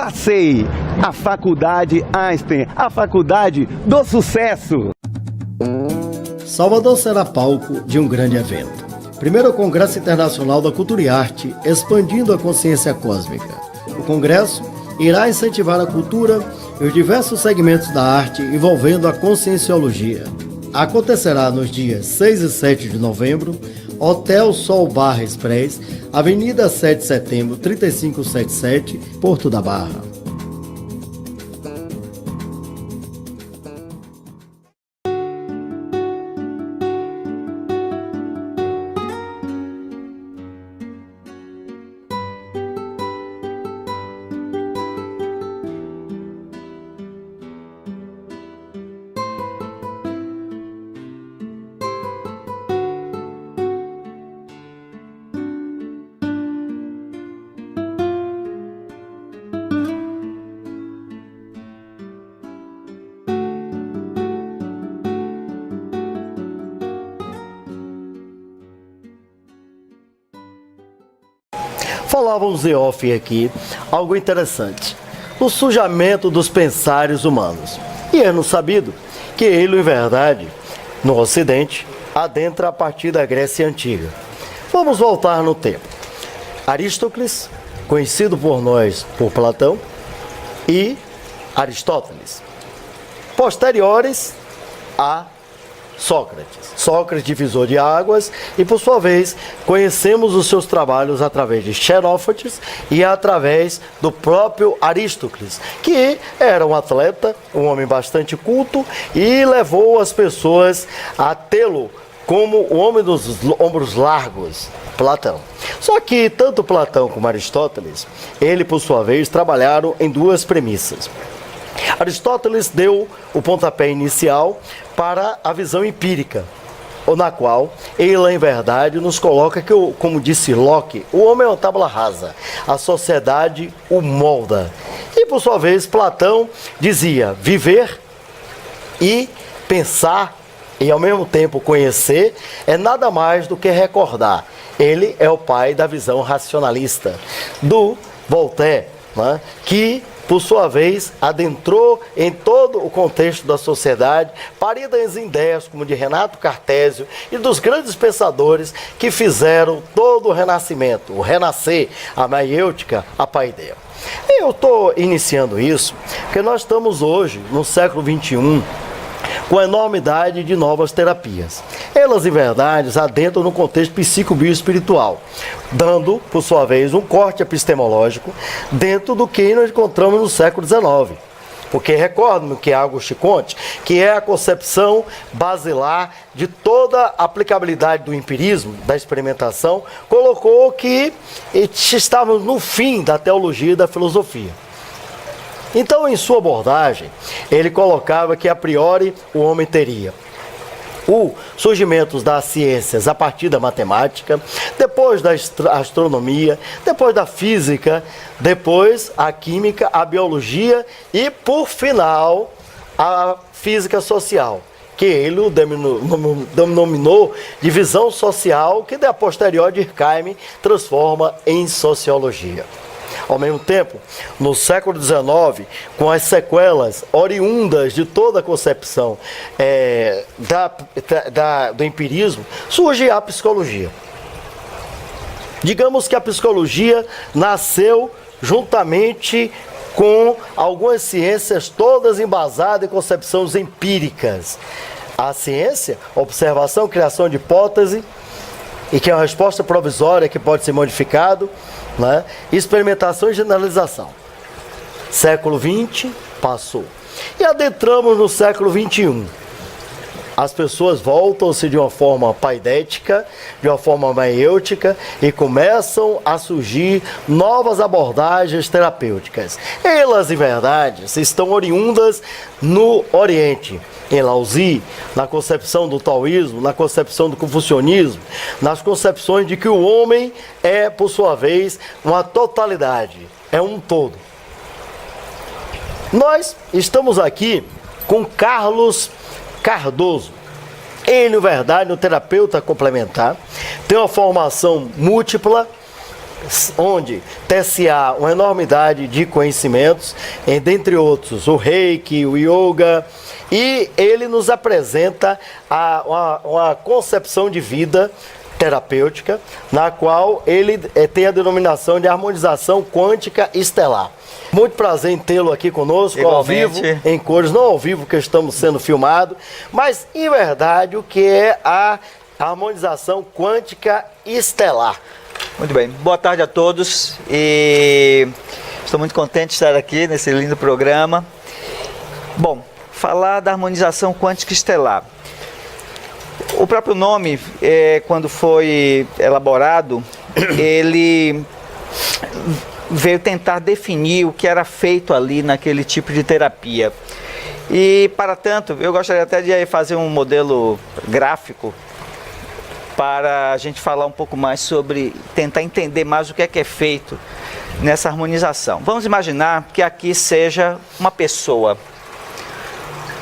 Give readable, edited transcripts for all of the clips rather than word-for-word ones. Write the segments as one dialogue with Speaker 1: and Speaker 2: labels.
Speaker 1: Passei! A Faculdade Einstein, a faculdade do sucesso!
Speaker 2: Salvador será palco de um grande evento. Primeiro Congresso Internacional da Cultura e Arte, expandindo a consciência cósmica. O congresso irá incentivar a cultura e os diversos segmentos da arte envolvendo a conscienciologia. Acontecerá nos dias 6 e 7 de novembro, Hotel Sol Barra Express, Avenida 7 de Setembro, 3577, Porto da Barra. Falávamos em off aqui algo interessante, o sujamento dos pensários humanos. E é no sabido que ele, em verdade, no Ocidente, adentra a partir da Grécia Antiga. Vamos voltar no tempo. Aristóteles, conhecido por nós por Platão, e Aristóteles, posteriores a Sócrates. Sócrates, divisor de águas, e por sua vez conhecemos os seus trabalhos através de Xenófanes e através do próprio Aristóteles, que era um atleta, um homem bastante culto e levou as pessoas a tê-lo como o homem dos ombros largos, Platão. Só que tanto Platão como Aristóteles, ele por sua vez trabalharam em duas premissas. Aristóteles deu o pontapé inicial para a visão empírica, na qual ele, em verdade, nos coloca que, como disse Locke, o homem é uma tábua rasa, a sociedade o molda. E, por sua vez, Platão dizia viver e pensar e, ao mesmo tempo, conhecer é nada mais do que recordar. Ele é o pai da visão racionalista do Voltaire, né, que por sua vez, adentrou em todo o contexto da sociedade, paridas em ideias como de Renato Cartésio e dos grandes pensadores que fizeram todo o renascimento, o renascer, a maiêutica, a paideia. Eu estou iniciando isso porque nós estamos hoje, no século XXI, com a enormidade de novas terapias. Elas, em verdade, adentram no contexto psico-bioespiritual, dando, por sua vez, um corte epistemológico dentro do que nós encontramos no século XIX. Porque recordam que Auguste Comte, que é a concepção basilar de toda a aplicabilidade do empirismo, da experimentação, colocou que estávamos no fim da teologia e da filosofia. Então, em sua abordagem, ele colocava que, a priori, o homem teria o surgimento das ciências a partir da matemática, depois da astronomia, depois da física, depois a química, a biologia e, por final, a física social, que ele denominou de visão social, que, a posterior, Durkheim transforma em sociologia. Ao mesmo tempo, no século XIX, com as sequelas oriundas de toda a concepção do empirismo, surge a psicologia. Digamos que a psicologia nasceu juntamente com algumas ciências todas embasadas em concepções empíricas. A ciência, observação, criação de hipótese, e que é uma resposta provisória que pode ser modificado, né? Experimentação e generalização. Século XX passou. E adentramos no século XXI. As pessoas voltam-se de uma forma paidética, de uma forma maiêutica, e começam a surgir novas abordagens terapêuticas. Elas, em verdade, estão oriundas no Oriente, em Laozi, na concepção do taoísmo, na concepção do confucionismo, nas concepções de que o homem é, por sua vez, uma totalidade, é um todo. Nós estamos aqui com Carlos Cardoso. Ele, na verdade, é um terapeuta complementar, tem uma formação múltipla, onde TSA uma enormidade de conhecimentos, dentre outros o Reiki, o Yoga, e ele nos apresenta uma concepção de vida terapêutica, na qual ele tem a denominação de harmonização quântica estelar. Muito prazer em tê-lo aqui conosco,
Speaker 3: Igualmente.
Speaker 2: ao vivo, em cores, não ao vivo que estamos sendo filmados, mas em verdade o que é a harmonização quântica estelar.
Speaker 3: Muito bem, boa tarde a todos e estou muito contente de estar aqui nesse lindo programa. Bom, falar da harmonização quântica estelar. O próprio nome, quando foi elaborado, ele veio tentar definir o que era feito ali naquele tipo de terapia. E, para tanto, eu gostaria até de fazer um modelo gráfico para a gente falar um pouco mais sobre, tentar entender mais o que é feito nessa harmonização. Vamos imaginar que aqui seja uma pessoa.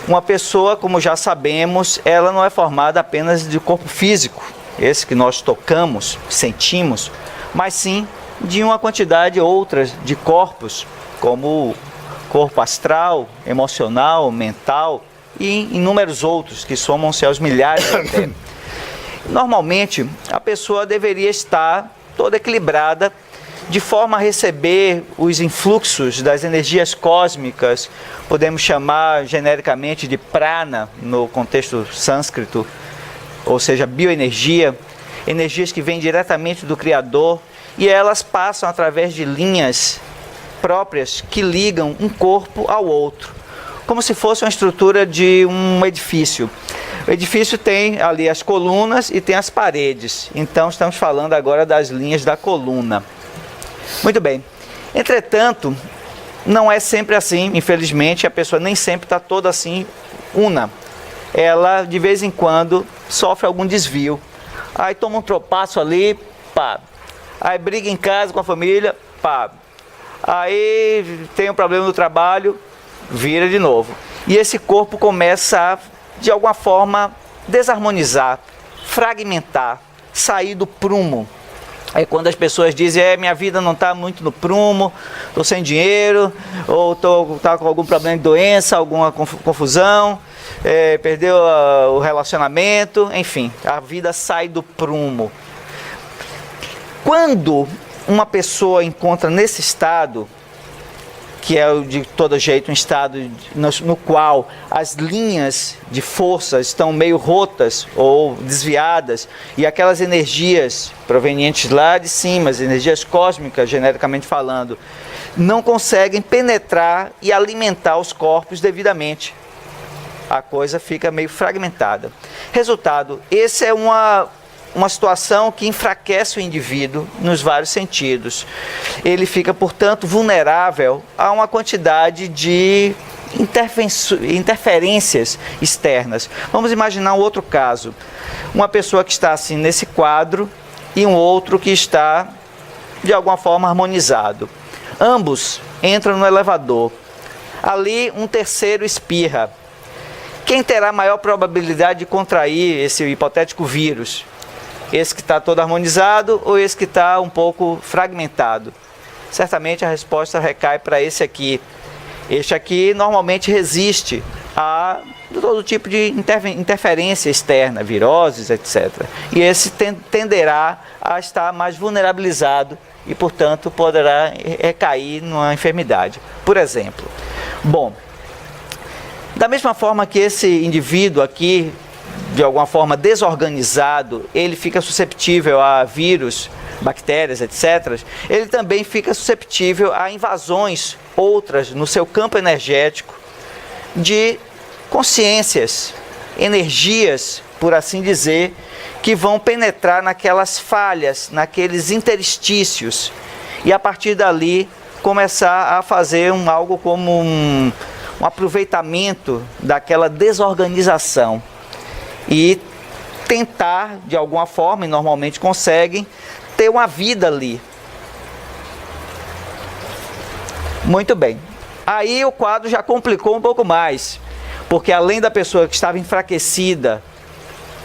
Speaker 3: Uma pessoa, como já sabemos, ela não é formada apenas de corpo físico, esse que nós tocamos, sentimos, mas sim de uma quantidade outras de corpos, como corpo astral, emocional, mental e inúmeros outros, que somam-se aos milhares até. Normalmente, a pessoa deveria estar toda equilibrada, de forma a receber os influxos das energias cósmicas, podemos chamar genericamente de prana, no contexto sânscrito, ou seja, bioenergia, energias que vêm diretamente do Criador, e elas passam através de linhas próprias que ligam um corpo ao outro, como se fosse uma estrutura de um edifício. O edifício tem ali as colunas e tem as paredes, então estamos falando agora das linhas da coluna. Muito bem, entretanto, não é sempre assim, infelizmente, a pessoa nem sempre está toda assim, una. Ela, de vez em quando, sofre algum desvio. Aí toma um tropaço ali, pá. Aí briga em casa com a família, pá. Aí tem um problema no trabalho, vira de novo. E esse corpo começa a, de alguma forma, desarmonizar, fragmentar, sair do prumo. É quando as pessoas dizem, minha vida não está muito no prumo, estou sem dinheiro, ou tá com algum problema de doença, alguma confusão, perdeu o relacionamento, enfim, a vida sai do prumo. Quando uma pessoa encontra nesse estado, que é de todo jeito um estado no qual as linhas de força estão meio rotas ou desviadas e aquelas energias provenientes lá de cima, as energias cósmicas, genericamente falando, não conseguem penetrar e alimentar os corpos devidamente. A coisa fica meio fragmentada. Resultado, esse é uma situação que enfraquece o indivíduo nos vários sentidos. Ele fica, portanto, vulnerável a uma quantidade de interferências externas. Vamos imaginar um outro caso. Uma pessoa que está assim nesse quadro e um outro que está, de alguma forma, harmonizado. Ambos entram no elevador. Ali, um terceiro espirra. Quem terá maior probabilidade de contrair esse hipotético vírus? Esse que está todo harmonizado ou esse que está um pouco fragmentado? Certamente a resposta recai para esse aqui. Este aqui normalmente resiste a todo tipo de interferência externa, viroses, etc. E esse tenderá a estar mais vulnerabilizado e, portanto, poderá recair numa enfermidade. Por exemplo, bom, da mesma forma que esse indivíduo aqui, de alguma forma desorganizado, ele fica susceptível a vírus, bactérias, etc., ele também fica susceptível a invasões outras no seu campo energético de consciências, energias, por assim dizer, que vão penetrar naquelas falhas, naqueles interstícios e a partir dali começar a fazer algo como um aproveitamento daquela desorganização e tentar, de alguma forma, e normalmente conseguem, ter uma vida ali. Muito bem. Aí o quadro já complicou um pouco mais, porque além da pessoa que estava enfraquecida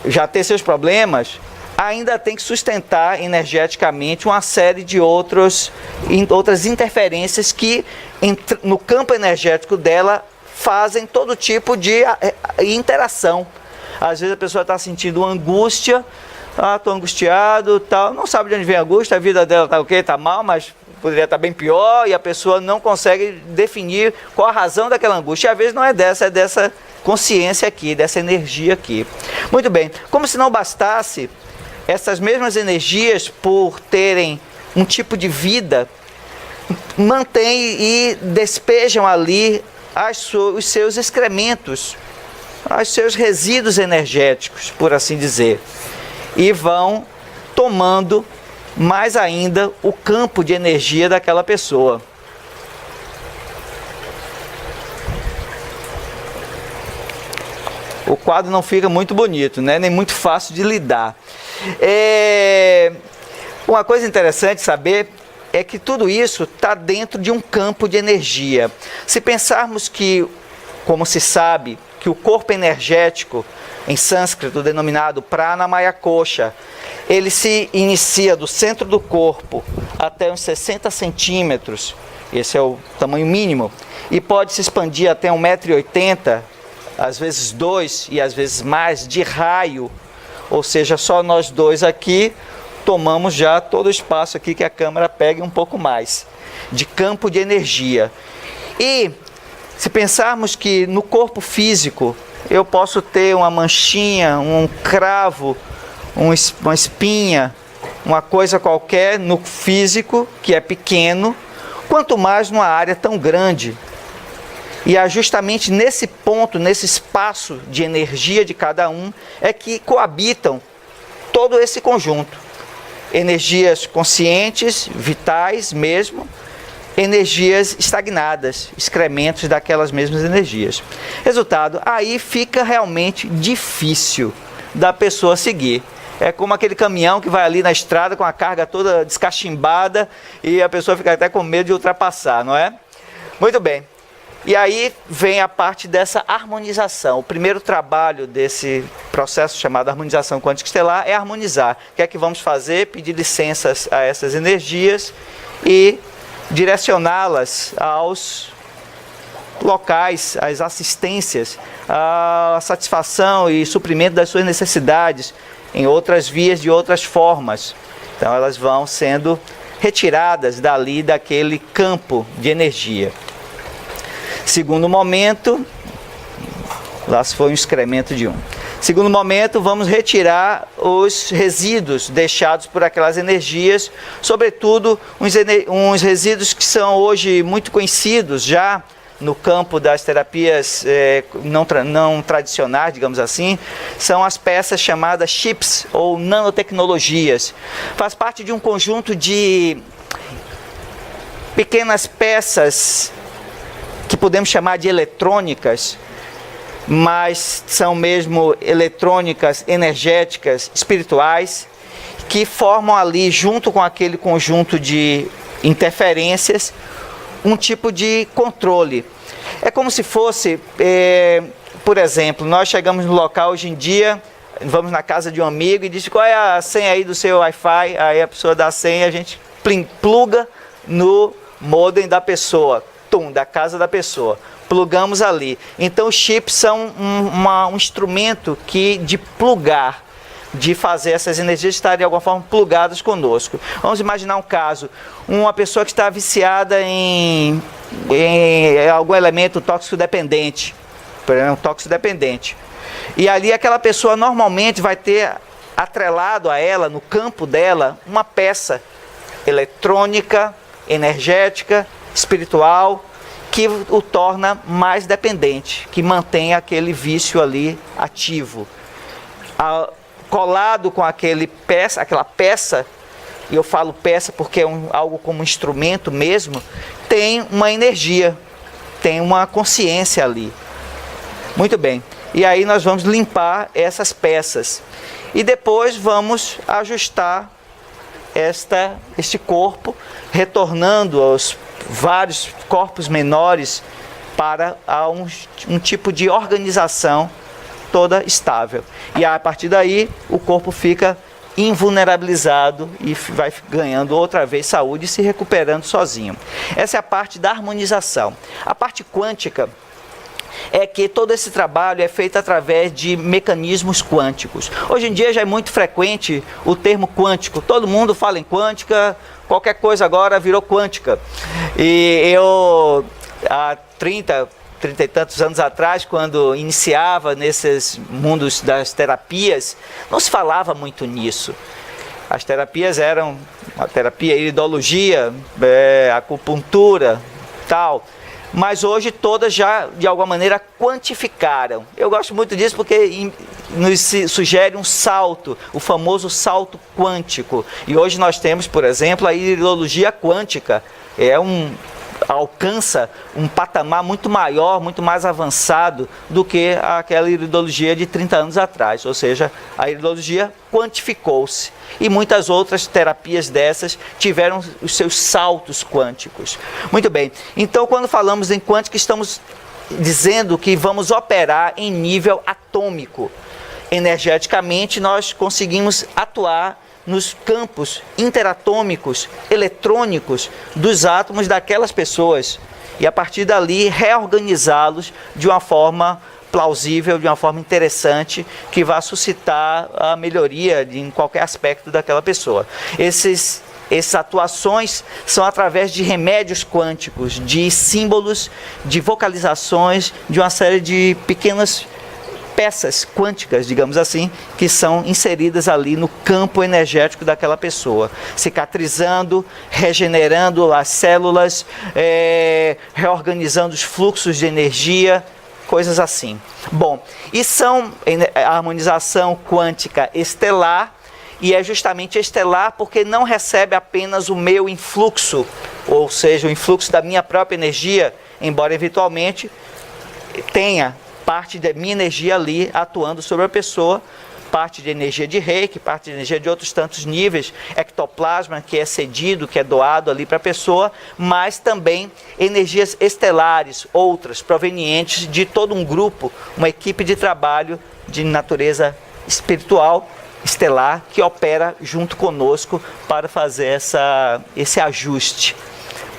Speaker 3: já ter seus problemas, ainda tem que sustentar energeticamente uma série de outras interferências que no campo energético dela fazem todo tipo de interação. Às vezes a pessoa está sentindo uma angústia, estou angustiado, tal, não sabe de onde vem a angústia, a vida dela está ok, está mal, mas poderia estar bem pior, e a pessoa não consegue definir qual a razão daquela angústia. E às vezes não é dessa, é dessa consciência aqui, dessa energia aqui. Muito bem, como se não bastasse, essas mesmas energias, por terem um tipo de vida, mantêm e despejam ali os seus excrementos, os seus resíduos energéticos, por assim dizer, e vão tomando mais ainda o campo de energia daquela pessoa. O quadro não fica muito bonito, né? Nem muito fácil de lidar. Uma coisa interessante saber é que tudo isso está dentro de um campo de energia. Se pensarmos que, como se sabe, que o corpo energético, em sânscrito denominado Pranamaya Kosha, ele se inicia do centro do corpo até uns 60 centímetros, esse é o tamanho mínimo, e pode se expandir até 1,80 m, às vezes 2 e às vezes mais, de raio, ou seja, só nós dois aqui tomamos já todo o espaço aqui que a câmera pegue um pouco mais, de campo de energia. E se pensarmos que no corpo físico eu posso ter uma manchinha, um cravo, uma espinha, uma coisa qualquer no físico que é pequeno, quanto mais numa área tão grande. E é justamente nesse ponto, nesse espaço de energia de cada um, é que coabitam todo esse conjunto. Energias conscientes, vitais mesmo, energias estagnadas, excrementos daquelas mesmas energias. Resultado, aí fica realmente difícil da pessoa seguir. É como aquele caminhão que vai ali na estrada com a carga toda descachimbada e a pessoa fica até com medo de ultrapassar, não é? Muito bem. E aí vem a parte dessa harmonização. O primeiro trabalho desse processo chamado harmonização quântica estelar é harmonizar. O que é que vamos fazer? Pedir licenças a essas energias e direcioná-las aos locais, às assistências, à satisfação e suprimento das suas necessidades em outras vias, de outras formas. Então elas vão sendo retiradas dali, daquele campo de energia. Segundo momento, lá se foi um excremento de um. Segundo momento, vamos retirar os resíduos deixados por aquelas energias, sobretudo uns resíduos que são hoje muito conhecidos já no campo das terapias não tradicionais, digamos assim, são as peças chamadas chips ou nanotecnologias. Faz parte de um conjunto de pequenas peças que podemos chamar de eletrônicas, mas são mesmo eletrônicas, energéticas, espirituais, que formam ali, junto com aquele conjunto de interferências, um tipo de controle. É como se fosse, por exemplo, nós chegamos no local hoje em dia, vamos na casa de um amigo e diz: qual é a senha aí do seu Wi-Fi? Aí a pessoa dá a senha, a gente pluga no modem da pessoa, da casa da pessoa, plugamos ali. Então os chips são um instrumento de plugar, de fazer essas energias estarem de alguma forma plugadas conosco. Vamos imaginar um caso, uma pessoa que está viciada em algum elemento tóxico dependente, por exemplo, tóxico dependente. E ali aquela pessoa normalmente vai ter atrelado a ela, no campo dela, uma peça eletrônica, energética, espiritual, que o torna mais dependente, que mantém aquele vício ali ativo. Colado com aquela peça, e eu falo peça porque é algo como instrumento mesmo, tem uma energia, tem uma consciência ali. Muito bem. E aí nós vamos limpar essas peças. E depois vamos ajustar este corpo, retornando aos vários corpos menores para um tipo de organização toda estável. E a partir daí o corpo fica invulnerabilizado e vai ganhando outra vez saúde e se recuperando sozinho. Essa é a parte da harmonização. A parte quântica é que todo esse trabalho é feito através de mecanismos quânticos. Hoje em dia já é muito frequente o termo quântico. Todo mundo fala em quântica, qualquer coisa agora virou quântica. E eu, há 30 e tantos anos atrás, quando iniciava nesses mundos das terapias, não se falava muito nisso. As terapias eram a terapia, a iridologia, acupuntura, tal. Mas hoje todas já, de alguma maneira, quantificaram. Eu gosto muito disso porque nos sugere um salto, o famoso salto quântico. E hoje nós temos, por exemplo, a iridologia quântica. Alcança um patamar muito maior, muito mais avançado do que aquela iridologia de 30 anos atrás. Ou seja, a iridologia quantificou-se. E muitas outras terapias dessas tiveram os seus saltos quânticos. Muito bem, então quando falamos em quântica, estamos dizendo que vamos operar em nível atômico. Energeticamente, nós conseguimos atuar nos campos interatômicos, eletrônicos dos átomos daquelas pessoas e a partir dali reorganizá-los de uma forma plausível, de uma forma interessante, que vá suscitar a melhoria em qualquer aspecto daquela pessoa. Essas atuações são através de remédios quânticos, de símbolos, de vocalizações, de uma série de pequenas peças quânticas, digamos assim, que são inseridas ali no campo energético daquela pessoa, cicatrizando, regenerando as células, reorganizando os fluxos de energia, coisas assim. Bom, e são a harmonização quântica estelar, e é justamente estelar porque não recebe apenas o meu influxo, ou seja, o influxo da minha própria energia, embora eventualmente tenha parte da minha energia ali atuando sobre a pessoa, parte de energia de Reiki, parte de energia de outros tantos níveis, ectoplasma que é cedido, que é doado ali para a pessoa, mas também energias estelares, outras, provenientes de todo um grupo, uma equipe de trabalho de natureza espiritual, estelar, que opera junto conosco para fazer esse ajuste.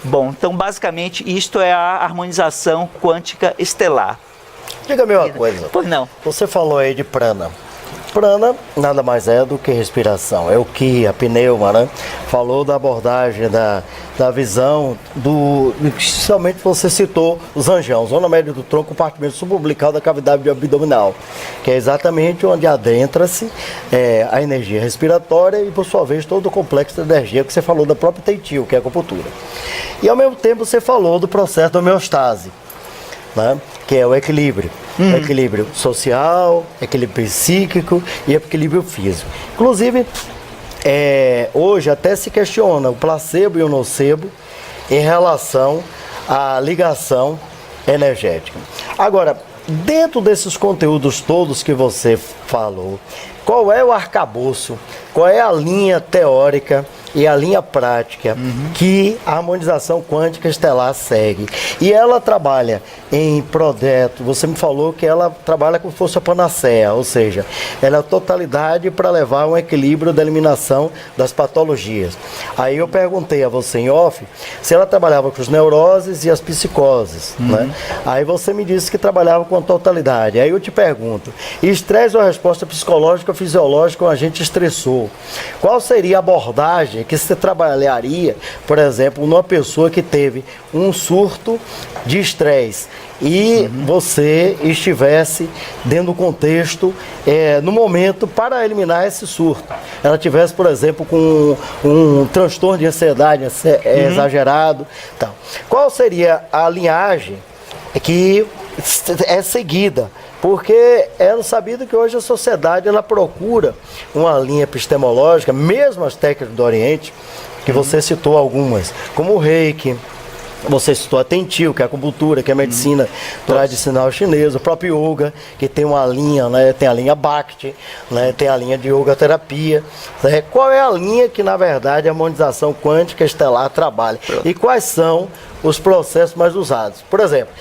Speaker 3: Bom, então basicamente isto é a harmonização quântica estelar.
Speaker 2: Diga-me uma coisa.
Speaker 3: Pois não.
Speaker 2: Você falou aí de prana. Prana nada mais é do que respiração. É o que a pneuma, né? Falou da abordagem, da visão, especialmente você citou os anjão, zona média do tronco, compartimento suborbital da cavidade abdominal, que é exatamente onde adentra-se a energia respiratória e, por sua vez, todo o complexo de energia que você falou da própria Teitil, que é a acupuntura. E, ao mesmo tempo, você falou do processo da homeostase, né? Que é o equilíbrio. Equilíbrio social, equilíbrio psíquico e equilíbrio físico. Inclusive, hoje até se questiona o placebo e o nocebo em relação à ligação energética. Agora, dentro desses conteúdos todos que você falou, qual é o arcabouço, qual é a linha teórica e a linha prática que a harmonização quântica estelar segue? E ela trabalha em projeto, você me falou que ela trabalha como se fosse a panaceia, ou seja, ela é a totalidade para levar um equilíbrio da eliminação das patologias. Aí eu perguntei a você em off se ela trabalhava com as neuroses e as psicoses, né? Aí você me disse que trabalhava com a totalidade. Aí eu te pergunto, estresse ou resposta psicológica ou fisiológica um agente estressor? Qual seria a abordagem que você trabalharia, por exemplo, numa pessoa que teve um surto de estresse e você estivesse dentro do contexto, no momento, para eliminar esse surto? Ela tivesse, por exemplo, com um transtorno de ansiedade exagerado, tal. Qual seria a linhagem que é seguida? Porque é sabido que hoje a sociedade ela procura uma linha epistemológica, mesmo as técnicas do Oriente, que você citou algumas, como o Reiki, você citou a Teitil, que é a acupuntura, que é a medicina tradicional chinesa, o próprio yoga, que tem uma linha, né, tem a linha Bhakti, né, tem a linha de yoga terapia. Né? Qual é a linha que, na verdade, a harmonização quântica estelar trabalha? E quais são os processos mais usados. Por exemplo,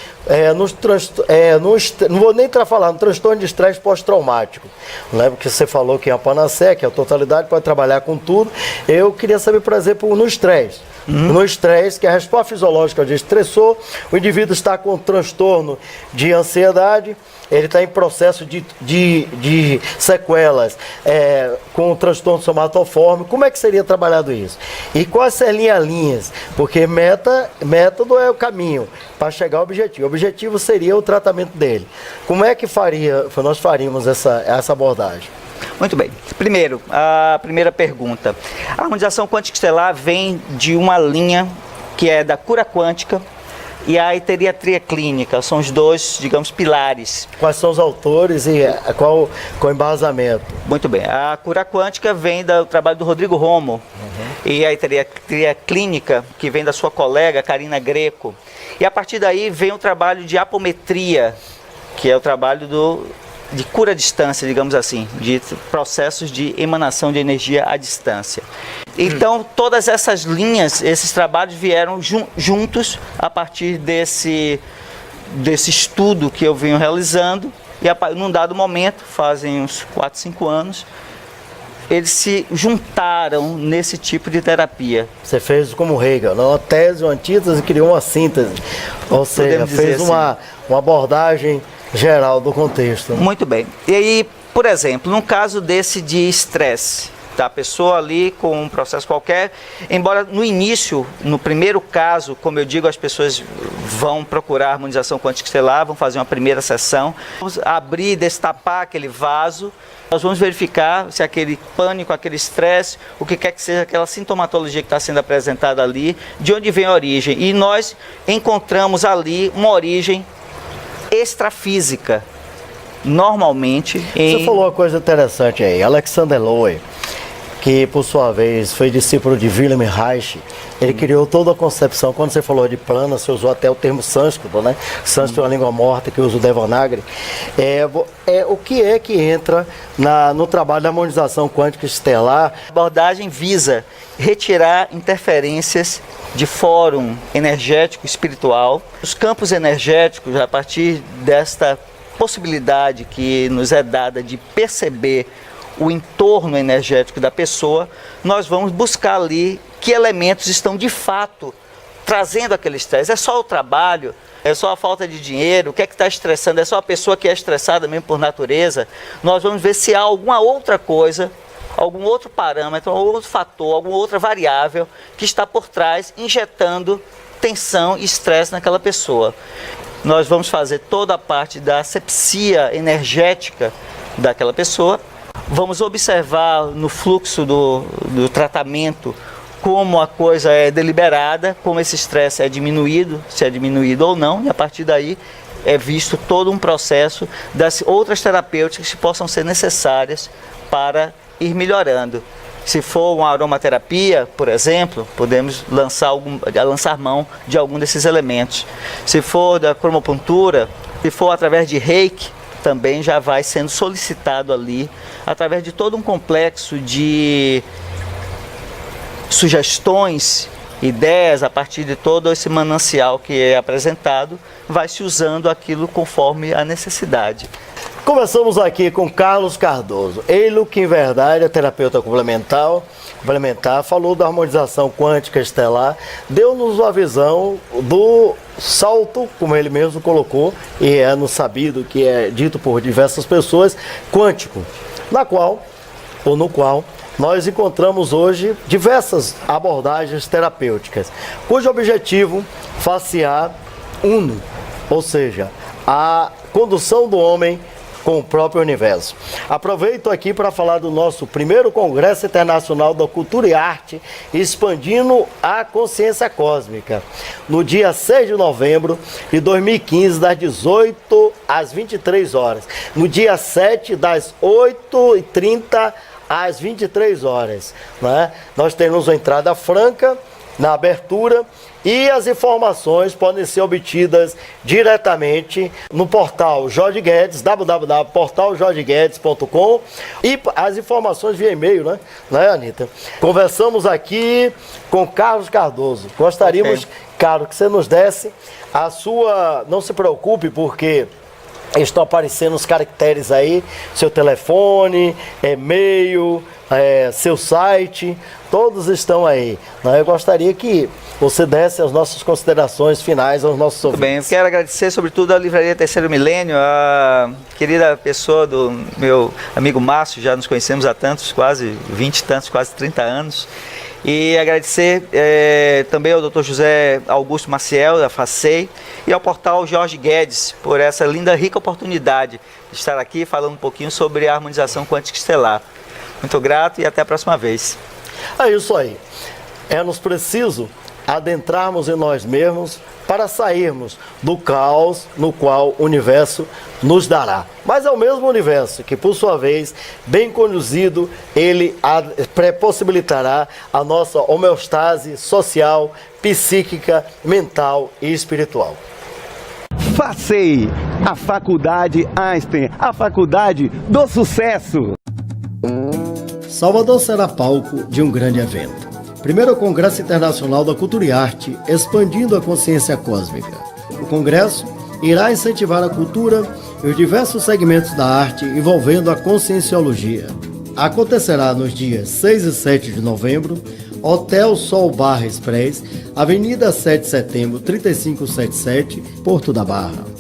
Speaker 2: não vou nem falar no transtorno de estresse pós-traumático, né? Porque você falou que é a panaceia, que é a totalidade, pode trabalhar com tudo. Eu queria saber, por exemplo, no estresse. No estresse, que é a resposta fisiológica de estressor, o indivíduo está com transtorno de ansiedade, ele está em processo de sequelas, com o transtorno somatoforme. Como é que seria trabalhado isso? E quais seriam as linhas? Porque método é o caminho para chegar ao objetivo. O objetivo seria o tratamento dele. Como é que nós faríamos essa abordagem?
Speaker 3: Muito bem. Primeiro, a primeira pergunta. A harmonização quântica estelar vem de uma linha que é da cura quântica e a eteriatria clínica. São os dois, digamos, pilares.
Speaker 2: Quais são os autores e qual o embasamento?
Speaker 3: Muito bem. A cura quântica vem do trabalho do Rodrigo Romo. E a eteriatria clínica, que vem da sua colega, Karina Greco. E a partir daí vem o trabalho de apometria, que é o trabalho de cura à distância, digamos assim, de processos de emanação de energia à distância. Então, todas essas linhas, esses trabalhos vieram juntos a partir desse estudo que eu venho realizando, e num dado momento, fazem uns 4, 5 anos, eles se juntaram nesse tipo de terapia.
Speaker 2: Você fez como Hegel, uma tese, uma antítese, criou uma síntese, ou seja, fez uma abordagem geral do contexto.
Speaker 3: Muito bem. E aí, por exemplo, num caso desse de estresse, da pessoa ali com um processo qualquer, embora no início, no primeiro caso, como eu digo, as pessoas vão procurar a harmonização quântica estelar, vão fazer uma primeira sessão, vamos abrir, destapar aquele vaso, nós vamos verificar se aquele pânico, aquele estresse, o que quer que seja aquela sintomatologia que está sendo apresentada ali, de onde vem a origem. E nós encontramos ali uma origem extrafísica, normalmente.
Speaker 2: Você falou uma coisa interessante aí, Alexander Lowen, que por sua vez foi discípulo de Wilhelm Reich, ele criou toda a concepção. Quando você falou de prana, você usou até o termo sânscrito, né? Sânscrito é uma língua morta que usa o Devanagari. O que é que entra no trabalho da harmonização quântica estelar?
Speaker 3: A abordagem visa retirar interferências de fórum energético espiritual. Os campos energéticos, a partir desta possibilidade que nos é dada de perceber o entorno energético da pessoa, nós vamos buscar ali que elementos estão de fato trazendo aquele estresse. É só o trabalho? É só a falta de dinheiro? O que é que está estressando? É só a pessoa que é estressada mesmo por natureza? Nós vamos ver se há alguma outra coisa, algum outro parâmetro, algum outro fator, alguma outra variável que está por trás injetando tensão e estresse naquela pessoa. Nós vamos fazer toda a parte da asepsia energética daquela pessoa. Vamos observar no fluxo do tratamento como a coisa é deliberada, como esse estresse é diminuído, se é diminuído ou não, e a partir daí é visto todo um processo das outras terapêuticas que possam ser necessárias para ir melhorando. Se for uma aromaterapia, por exemplo, podemos lançar mão de algum desses elementos. Se for da cromopuntura, se for através de reiki, também já vai sendo solicitado ali, através de todo um complexo de sugestões, ideias, a partir de todo esse manancial que é apresentado, vai se usando aquilo conforme a necessidade.
Speaker 2: Começamos aqui com Carlos Cardoso, ele que em verdade é terapeuta complementar, falou da harmonização quântica estelar, deu-nos a visão do salto, como ele mesmo colocou, e é no sabido que é dito por diversas pessoas, quântico, no qual nós encontramos hoje diversas abordagens terapêuticas, cujo objetivo facear uno, ou seja, a condução do homem com o próprio universo. Aproveito aqui para falar do nosso primeiro Congresso Internacional da Cultura e Arte, expandindo a consciência cósmica, no dia 6 de novembro de 2015, das 18 às 23 horas. No dia 7, das 8h30 às 23 horas. Né? Nós temos uma entrada franca na abertura, e as informações podem ser obtidas diretamente no portal Jorge Guedes, www.portaljorgeguedes.com, e as informações via e-mail, né, Anitta? Conversamos aqui com Carlos Cardoso. Gostaríamos, Carlos, que você nos desse a sua... Não se preocupe, porque estão aparecendo os caracteres aí, seu telefone, e-mail, seu site, todos estão aí. Eu gostaria que você desse as nossas considerações finais aos nossos ouvintes.
Speaker 3: Muito bem, eu quero agradecer sobretudo à Livraria Terceiro Milênio, a querida pessoa do meu amigo Márcio, já nos conhecemos há tantos, quase 20 e tantos, quase 30 anos. E agradecer também ao Dr. José Augusto Maciel, da FACEI, e ao portal Jorge Guedes, por essa linda, rica oportunidade de estar aqui falando um pouquinho sobre a harmonização quântica estelar. Muito grato e até a próxima vez.
Speaker 2: É isso aí. É-nos preciso adentrarmos em nós mesmos para sairmos do caos no qual o universo nos dará. Mas é o mesmo universo que, por sua vez, bem conduzido, ele possibilitará a nossa homeostase social, psíquica, mental e espiritual.
Speaker 1: FACEI, a Faculdade Einstein, a faculdade do sucesso.
Speaker 2: Salvador será palco de um grande evento. Primeiro Congresso Internacional da Cultura e Arte, expandindo a consciência cósmica. O congresso irá incentivar a cultura e os diversos segmentos da arte envolvendo a conscienciologia. Acontecerá nos dias 6 e 7 de novembro, Hotel Sol Barra Express, Avenida 7 de Setembro, 3577, Porto da Barra.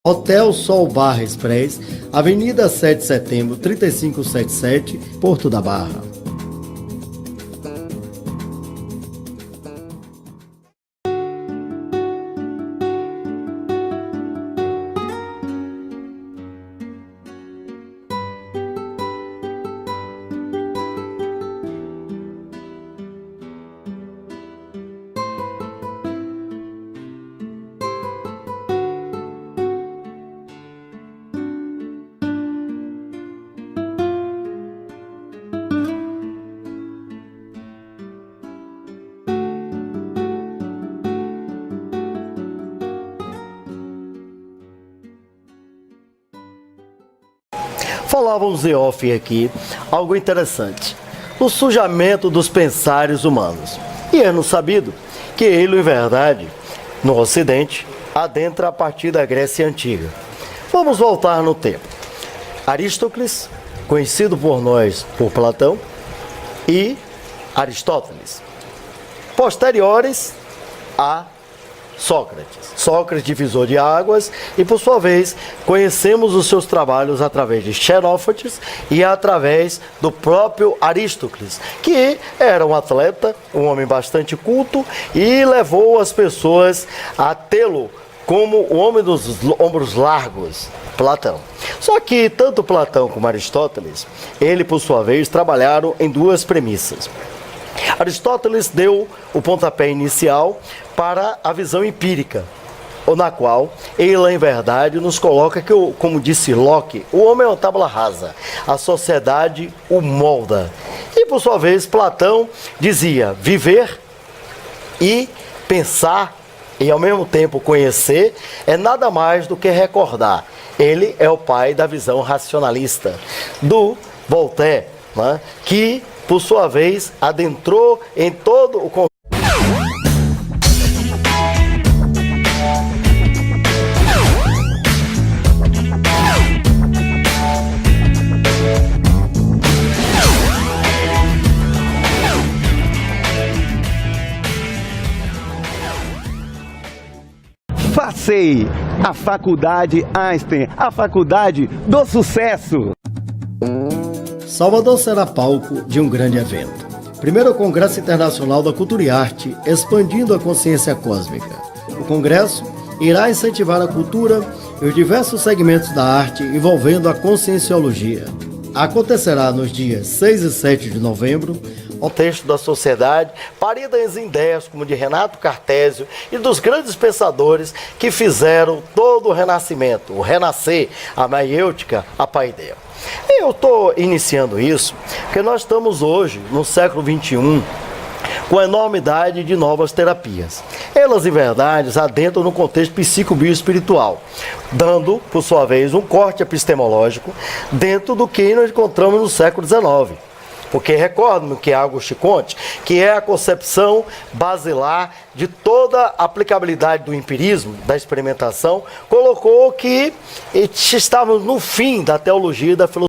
Speaker 2: Hotel Sol Barra Express, Avenida 7 de Setembro, 3577, Porto da Barra. Falávamos em off aqui algo interessante, o sujamento dos pensares humanos. E é sabido que ele, em verdade, no Ocidente, adentra a partir da Grécia Antiga. Vamos voltar no tempo. Aristóteles, conhecido por nós por Platão, e Aristóteles. Posteriores a Sócrates. Sócrates, divisor de águas, e por sua vez conhecemos os seus trabalhos através de Xenófanes e através do próprio Aristóteles, que era um atleta, um homem bastante culto e levou as pessoas a tê-lo como o homem dos ombros largos, Platão. Só que tanto Platão como Aristóteles, ele por sua vez trabalharam em duas premissas. Aristóteles deu o pontapé inicial para a visão empírica, na qual ele, em verdade, nos coloca que, como disse Locke, o homem é uma tábua rasa, a sociedade o molda. E, por sua vez, Platão dizia viver e pensar e, ao mesmo tempo, conhecer é nada mais do que recordar. Ele é o pai da visão racionalista do Voltaire, né, que, por sua vez, adentrou em todo o
Speaker 1: Passei! A Faculdade Einstein, a faculdade do sucesso!
Speaker 2: Salvador será palco de um grande evento. Primeiro Congresso Internacional da Cultura e Arte, expandindo a consciência cósmica. O congresso irá incentivar a cultura e os diversos segmentos da arte envolvendo a conscienciologia. Acontecerá nos dias 6 e 7 de novembro, um texto da sociedade, parido em ideias como de Renato Cartésio e dos grandes pensadores que fizeram todo o renascimento, o renascer, a maiêutica, a paideia. E eu estou iniciando isso porque nós estamos hoje, no século XXI, com a enormidade de novas terapias. Elas, em verdade, adentram no contexto psico-bioespiritual, dando, por sua vez, um corte epistemológico dentro do que nós encontramos no século XIX. Porque recordam que é Auguste Comte, que é a concepção basilar de toda a aplicabilidade do empirismo, da experimentação, colocou que estávamos no fim da teologia e da filosofia.